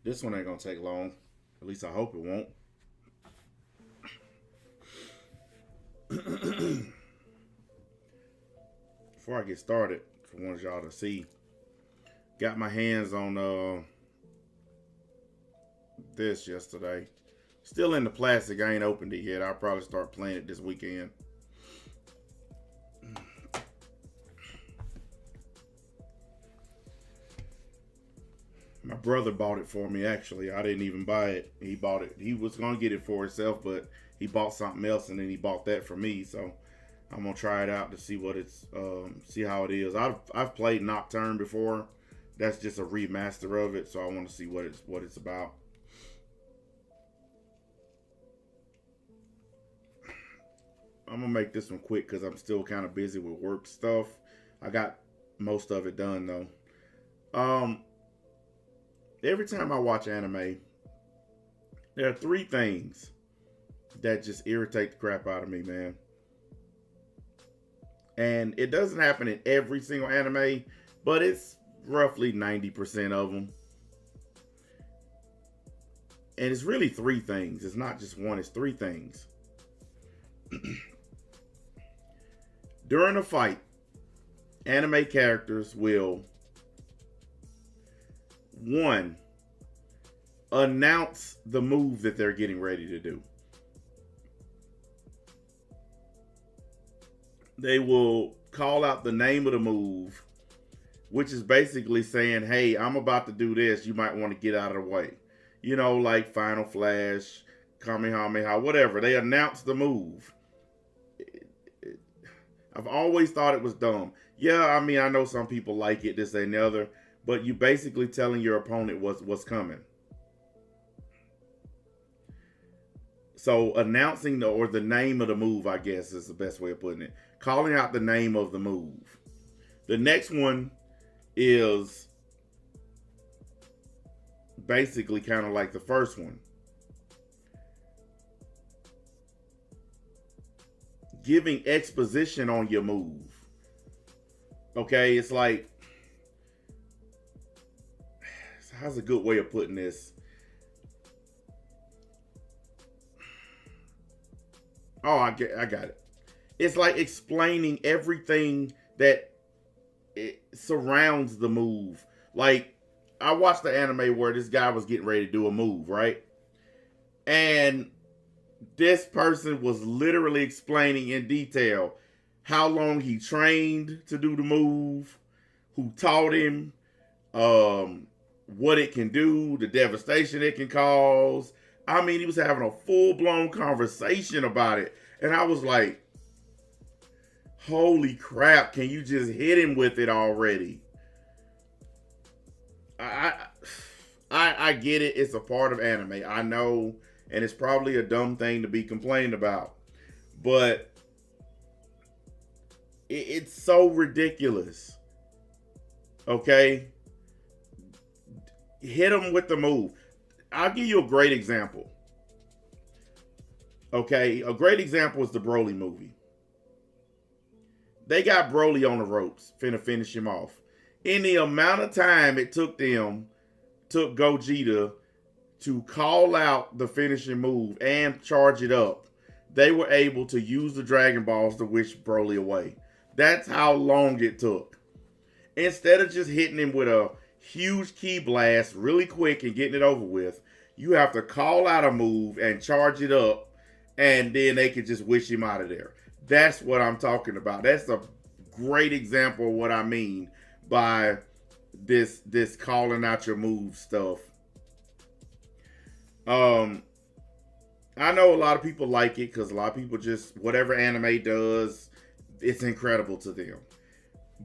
This one ain't gonna take long. At least I hope it won't. Before I get started, for one of y'all to see, got my hands on this yesterday. Still in the plastic. I ain't opened it yet. I'll probably start playing it this weekend. My brother bought it for me, actually. I didn't even buy it. He bought it. He was going to get it for himself, but he bought something else, and then he bought that for me. So I'm going to try it out to see what it's, see how it is. I've played Nocturne before. That's just a remaster of it, so I want to see what it's about. I'm going to make this one quick because I'm still kind of busy with work stuff. I got most of it done, though. Every time I watch anime, there are three things that just irritate the crap out of me, man. And it doesn't happen in every single anime, but it's roughly 90% of them. And it's really three things. It's not just one, it's three things. During a fight, anime characters will, one, announce the move that they're getting ready to do. They will call out the name of the move, which is basically saying, hey, I'm about to do this. You might want to get out of the way. You know, like Final Flash, Kamehameha, whatever. They announce the move. I've always thought it was dumb. Yeah, I mean, I know some people like it, this and the other, but you basically telling your opponent what's coming. So announcing the name of the move, I guess, is the best way of putting it. Calling out the name of the move. The next one is basically kind of like the first one. Giving exposition on your move. Okay, it's like, how's a good way of putting this? Oh, I got it. It's like explaining everything that it surrounds the move. Like, I watched the anime where this guy was getting ready to do a move, right? And this person was literally explaining in detail how long he trained to do the move, who taught him, what it can do, the devastation it can cause. I mean, he was having a full-blown conversation about it. And I was like, holy crap, can you just hit him with it already? I get it. It's a part of anime. I know, and it's probably a dumb thing to be complained about. But it's so ridiculous. Okay? Hit him with the move. I'll give you a great example. Okay, a great example is the Broly movie. They got Broly on the ropes, finna finish him off. In the amount of time it took Gogeta to call out the finishing move and charge it up, they were able to use the Dragon Balls to wish Broly away. That's how long it took. Instead of just hitting him with a huge ki blast really quick and getting it over with, you have to call out a move and charge it up, and then they can just wish him out of there. That's what I'm talking about. That's a great example of what I mean by this calling out your move stuff. I know a lot of people like it because a lot of people just, whatever anime does, it's incredible to them.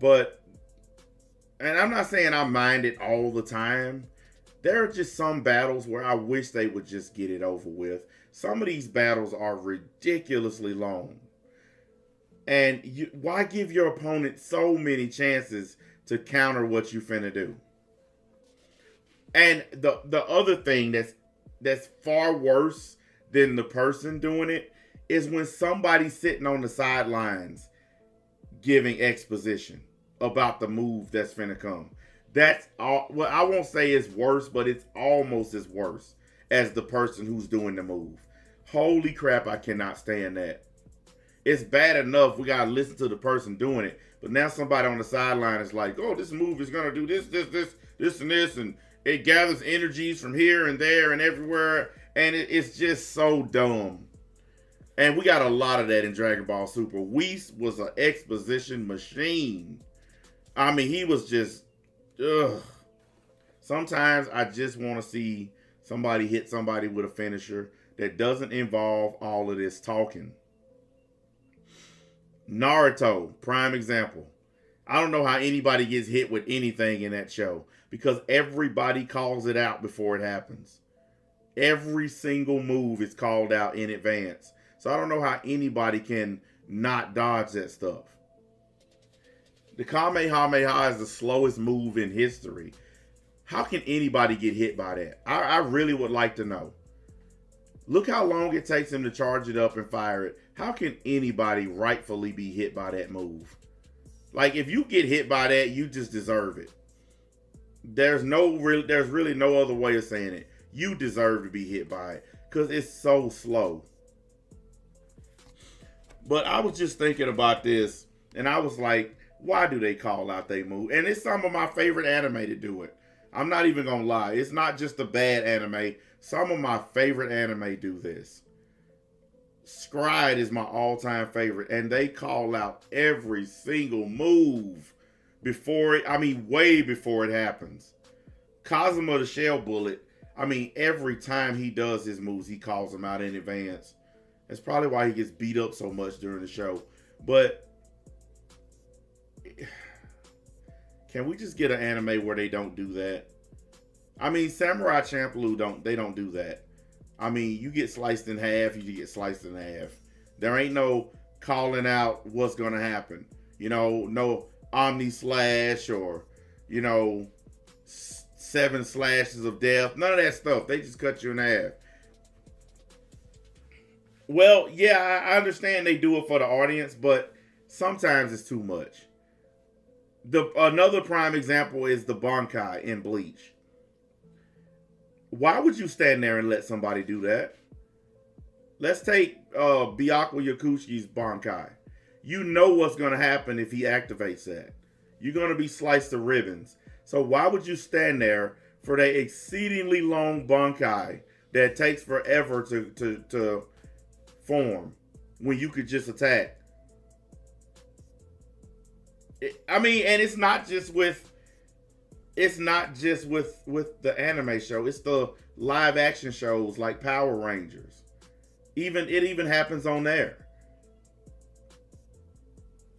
But, and I'm not saying I mind it all the time. There are just some battles where I wish they would just get it over with. Some of these battles are ridiculously long. And why give your opponent so many chances to counter what you finna do? And the other thing that's far worse than the person doing it is when somebody's sitting on the sidelines giving exposition about the move that's finna come. That's all. Well, I won't say it's worse, but it's almost as worse as the person who's doing the move. Holy crap, I cannot stand that. It's bad enough we gotta listen to the person doing it, but now somebody on the sideline is like, "Oh, this move is gonna do this, and it gathers energies from here and there and everywhere," and it's just so dumb. And we got a lot of that in Dragon Ball Super. Whis was an exposition machine. I mean, he was just, ugh. Sometimes I just want to see somebody hit somebody with a finisher that doesn't involve all of this talking. Naruto, prime example. I don't know how anybody gets hit with anything in that show because everybody calls it out before it happens. Every single move is called out in advance. So I don't know how anybody can not dodge that stuff. The Kamehameha is the slowest move in history. How can anybody get hit by that? I really would like to know. Look how long it takes him to charge it up and fire it. How can anybody rightfully be hit by that move? Like, if you get hit by that, you just deserve it. There's really no other way of saying it. You deserve to be hit by it because it's so slow. But I was just thinking about this, and I was like, why do they call out they move? And it's some of my favorite anime to do it. I'm not even gonna lie. It's not just the bad anime. Some of my favorite anime do this. Scried is my all-time favorite, and they call out every single move before it, way before it happens. Kazuma the Shell Bullet, every time he does his moves, he calls them out in advance. That's probably why he gets beat up so much during the show. But can we just get an anime where they don't do that? Samurai Champloo don't do that. You get sliced in half, you get sliced in half. There ain't no calling out what's gonna happen. No Omni Slash or, 7 slashes of death. None of that stuff. They just cut you in half. Well, yeah, I understand they do it for the audience, but sometimes it's too much. Another prime example is the Bankai in Bleach. Why would you stand there and let somebody do that? Let's take Byakuya Yakuchi's Bankai. You know what's going to happen if he activates that. You're going to be sliced to ribbons. So why would you stand there for that exceedingly long Bankai that takes forever to form when you could just attack? And it's not just with the anime show. It's the live action shows like Power Rangers. It even happens on there.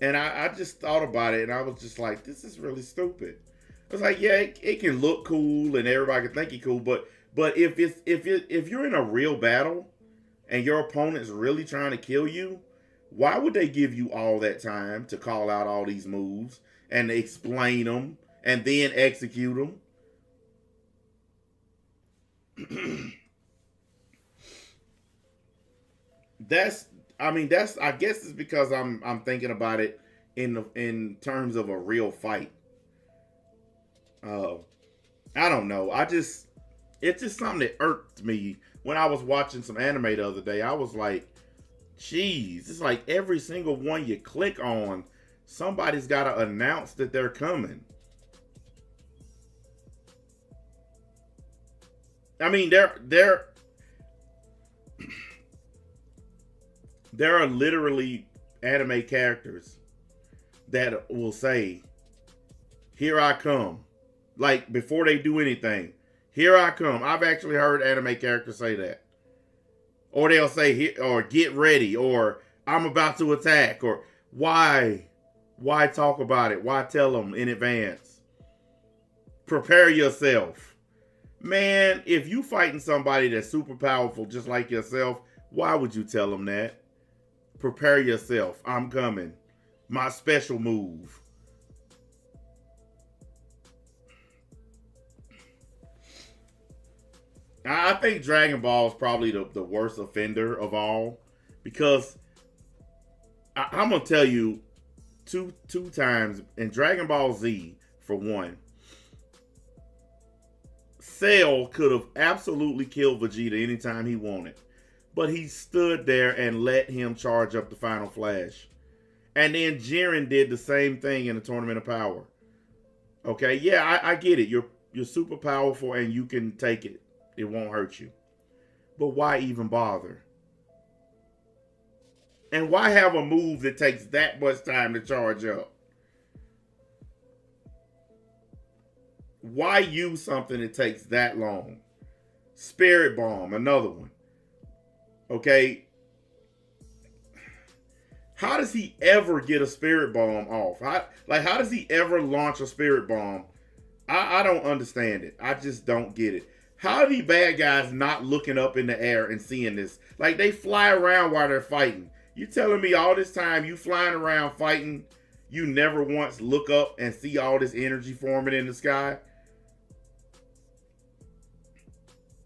And I just thought about it, and I was just like, this is really stupid. I was like, yeah, it can look cool, and everybody can think it's cool, but if you're in a real battle and your opponent's really trying to kill you, why would they give you all that time to call out all these moves and explain them and then execute them? I guess it's because I'm thinking about it in terms of a real fight. I don't know. It's just something that irked me when I was watching some anime the other day. I was like, geez, it's like every single one you click on, somebody's got to announce that they're coming. There are literally anime characters that will say, "Here I come," like before they do anything. "Here I come." I've actually heard anime characters say that. Or they'll say, or "Get ready," or "I'm about to attack," or why talk about it? Why tell them in advance? Prepare yourself. Man, if you fighting somebody that's super powerful just like yourself, why would you tell them that? Prepare yourself. I'm coming. My special move. I think Dragon Ball is probably the worst offender of all, because I'm going to tell you two times in Dragon Ball Z, for one, Cell could have absolutely killed Vegeta anytime he wanted. But he stood there and let him charge up the Final Flash. And then Jiren did the same thing in the Tournament of Power. Okay, yeah, I get it. You're super powerful and you can take it. It won't hurt you. But why even bother? And why have a move that takes that much time to charge up? Why use something that takes that long? Spirit Bomb, another one. Okay. How does he ever get a Spirit Bomb off? How does he ever launch a Spirit Bomb? I don't understand it. I just don't get it. How are these bad guys not looking up in the air and seeing this? Like, they fly around while they're fighting. You telling me all this time you flying around fighting, you never once look up and see all this energy forming in the sky?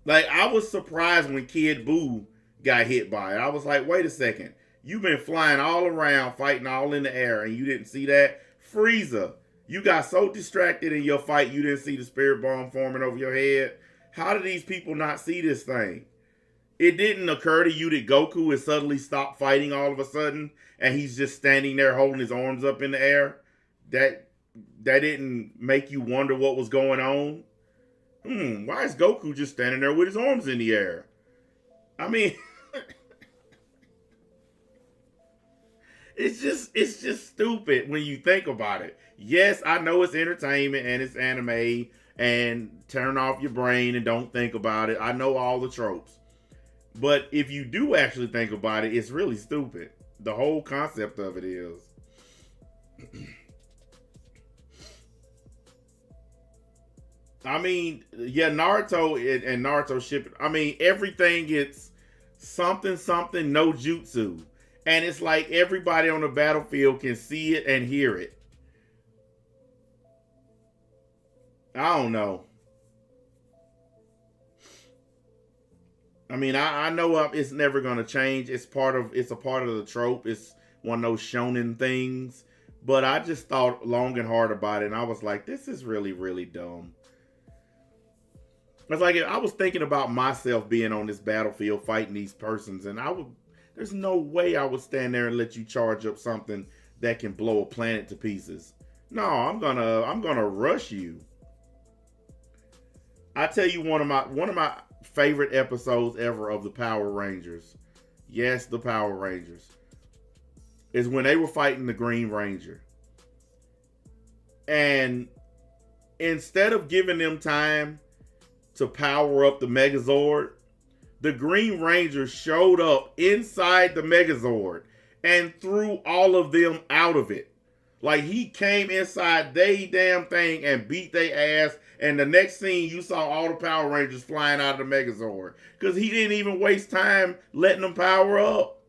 Like, I was surprised when Kid Buu got hit by it. I was like, wait a second. You've been flying all around, fighting all in the air, and you didn't see that? Frieza, you got so distracted in your fight, you didn't see the Spirit Bomb forming over your head. How do these people not see this thing? It didn't occur to you that Goku has suddenly stopped fighting all of a sudden, and he's just standing there holding his arms up in the air? That didn't make you wonder what was going on? Why is Goku just standing there with his arms in the air? I mean, it's just stupid when you think about it. Yes, I know it's entertainment and it's anime and turn off your brain and don't think about it. I know all the tropes. But if you do actually think about it, it's really stupid. The whole concept of it is. I mean, yeah, Naruto and Naruto Shippuden. I mean, everything gets something no jutsu. And it's like everybody on the battlefield can see it and hear it. I don't know. I mean, I know it's never going to change. It's a part of the trope. It's one of those shonen things. But I just thought long and hard about it. And I was like, this is really, really dumb. It's like I was thinking about myself being on this battlefield fighting these persons, and there's no way I would stand there and let you charge up something that can blow a planet to pieces. No, I'm gonna rush you. I tell you, one of my favorite episodes ever of the Power Rangers. Yes, the Power Rangers. Is when they were fighting the Green Ranger. And instead of giving them time to power up the Megazord, the Green Ranger showed up inside the Megazord and threw all of them out of it. Like, he came inside they damn thing and beat their ass, and the next scene you saw all the Power Rangers flying out of the Megazord. Because he didn't even waste time letting them power up.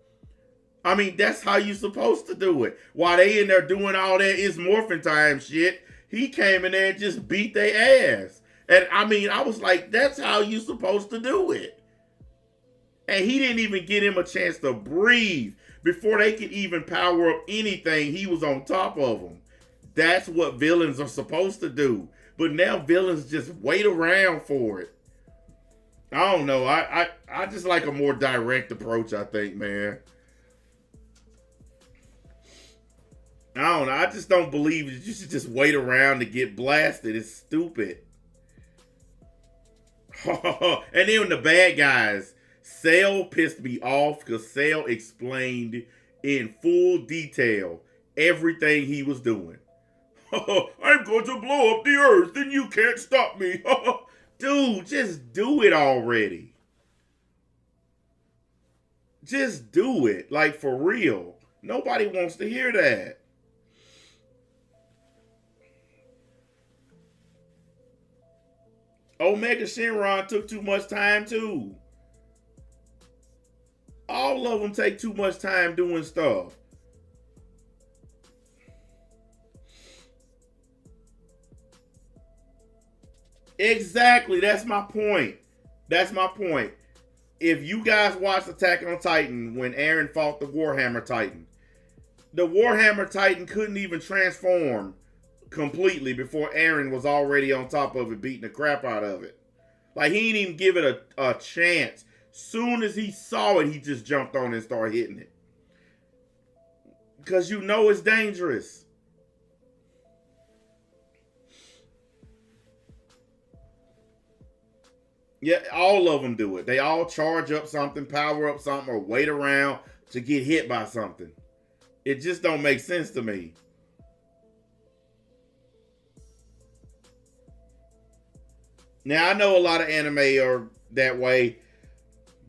I mean, that's how you supposed to do it. While they in there doing all that It's Morphin' Time shit, he came in there and just beat their ass. And I mean, I was like, that's how you supposed to do it. And he didn't even get him a chance to breathe. Before they could even power up anything, he was on top of them. That's what villains are supposed to do. But now villains just wait around for it. I don't know. I just like a more direct approach, I think, man. I don't know. I just don't believe that you should just wait around to get blasted. It's stupid. And then the bad guys, Cell pissed me off because Cell explained in full detail everything he was doing. I'm going to blow up the earth and you can't stop me. Dude, just do it already. Just do it. Like, for real. Nobody wants to hear that. Omega Shenron took too much time too. All of them take too much time doing stuff. Exactly. That's my point. That's my point. If you guys watched Attack on Titan when Eren fought the Warhammer Titan, the Warhammer Titan couldn't even transform completely before Eren was already on top of it, beating the crap out of it. Like, he didn't even give it a chance. Soon as he saw it, he just jumped on and started hitting it. Because you know it's dangerous. Yeah, all of them do it. They all charge up something, power up something, or wait around to get hit by something. It just don't make sense to me. Now, I know a lot of anime are that way.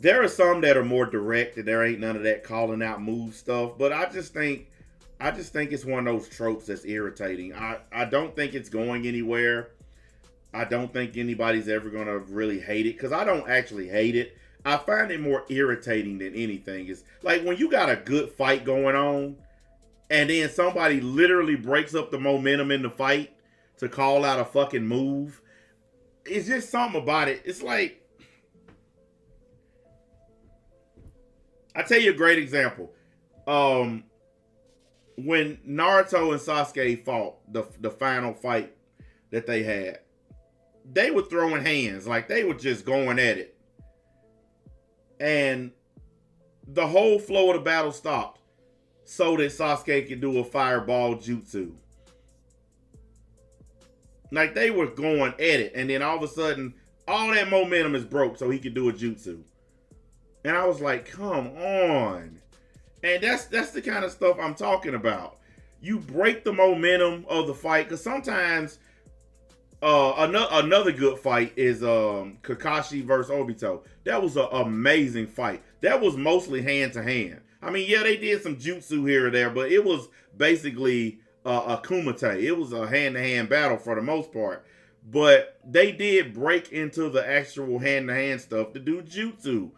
There are some that are more direct, and there ain't none of that calling out move stuff. But I just think it's one of those tropes that's irritating. I don't think it's going anywhere. I don't think anybody's ever gonna really hate it, because I don't actually hate it. I find it more irritating than anything. Is like when you got a good fight going on, and then somebody literally breaks up the momentum in the fight to call out a fucking move. It's just something about it. It's like, I tell you a great example. When Naruto and Sasuke fought the final fight that they had, they were throwing hands, like they were just going at it, and the whole flow of the battle stopped so that Sasuke could do a fireball jutsu. Like, they were going at it, and then all of a sudden, all that momentum is broke so he could do a jutsu. And I was like, come on. And that's the kind of stuff I'm talking about. You break the momentum of the fight, because sometimes another good fight is Kakashi versus Obito. That was an amazing fight. That was mostly hand to hand. I mean, yeah, they did some jutsu here or there, but it was basically a kumite. It was a hand-to-hand battle for the most part. But they did break into the actual hand-to-hand stuff to do jutsu.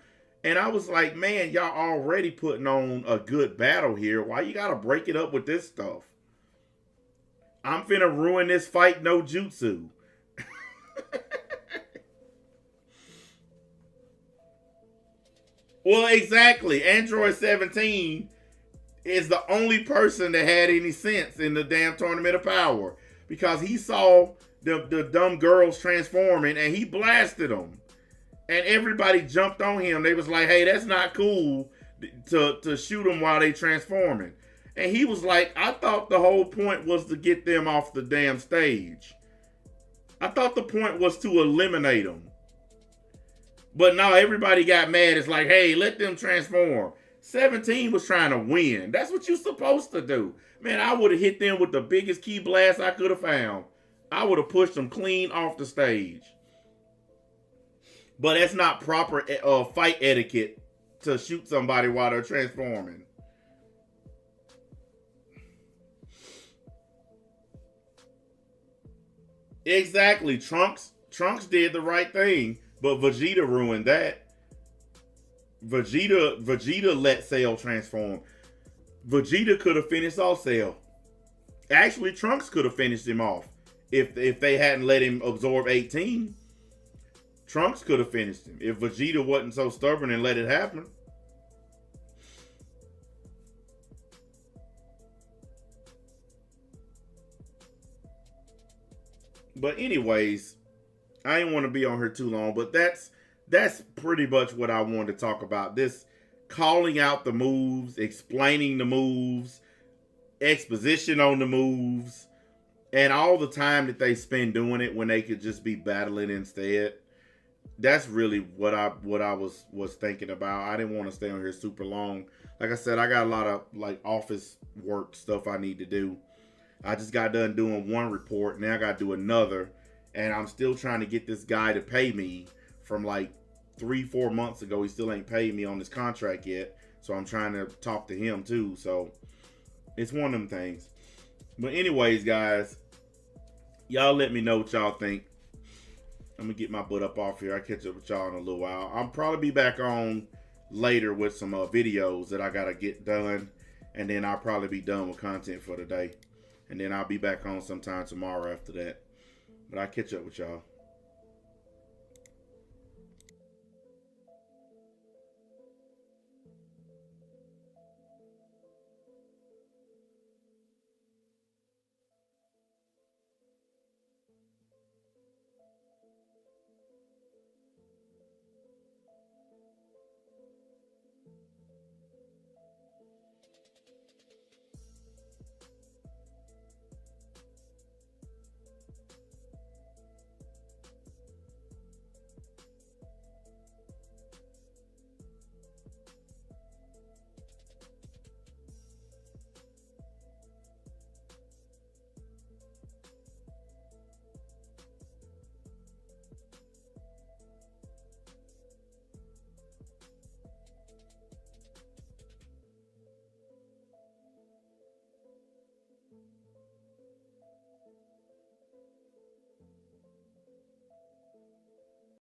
And I was like, man, y'all already putting on a good battle here. Why you gotta break it up with this stuff? I'm finna ruin this fight, no jutsu. Well, exactly. Android 17 is the only person that had any sense in the damn Tournament of Power, because he saw the dumb girls transforming and he blasted them. And everybody jumped on him. They was like, hey, that's not cool to shoot them while they transforming. And he was like, I thought the whole point was to get them off the damn stage. I thought the point was to eliminate them. But now everybody got mad. It's like, hey, let them transform. 17 was trying to win. That's what you're supposed to do. Man, I would have hit them with the biggest key blast I could have found. I would have pushed them clean off the stage. But that's not proper fight etiquette to shoot somebody while they're transforming. Exactly. Trunks did the right thing, but Vegeta ruined that. Vegeta let Cell transform. Vegeta could have finished off Cell. Actually, Trunks could have finished him off if they hadn't let him absorb 18. Trunks could have finished him if Vegeta wasn't so stubborn and let it happen. But anyways, I didn't want to be on here too long, but that's pretty much what I wanted to talk about. This calling out the moves, explaining the moves, exposition on the moves, and all the time that they spend doing it when they could just be battling instead. That's really what I was thinking about. I didn't want to stay on here super long. Like I said, I got a lot of like office work stuff I need to do. I just got done doing one report. Now I got to do another. And I'm still trying to get this guy to pay me from like 3-4 months ago. He still ain't paid me on this contract yet. So I'm trying to talk to him too. So it's one of them things. But anyways, guys, y'all let me know what y'all think. I'm going to get my butt up off here. I'll catch up with y'all in a little while. I'll probably be back on later with some videos that I got to get done. And then I'll probably be done with content for the day. And then I'll be back on sometime tomorrow after that. But I'll catch up with y'all.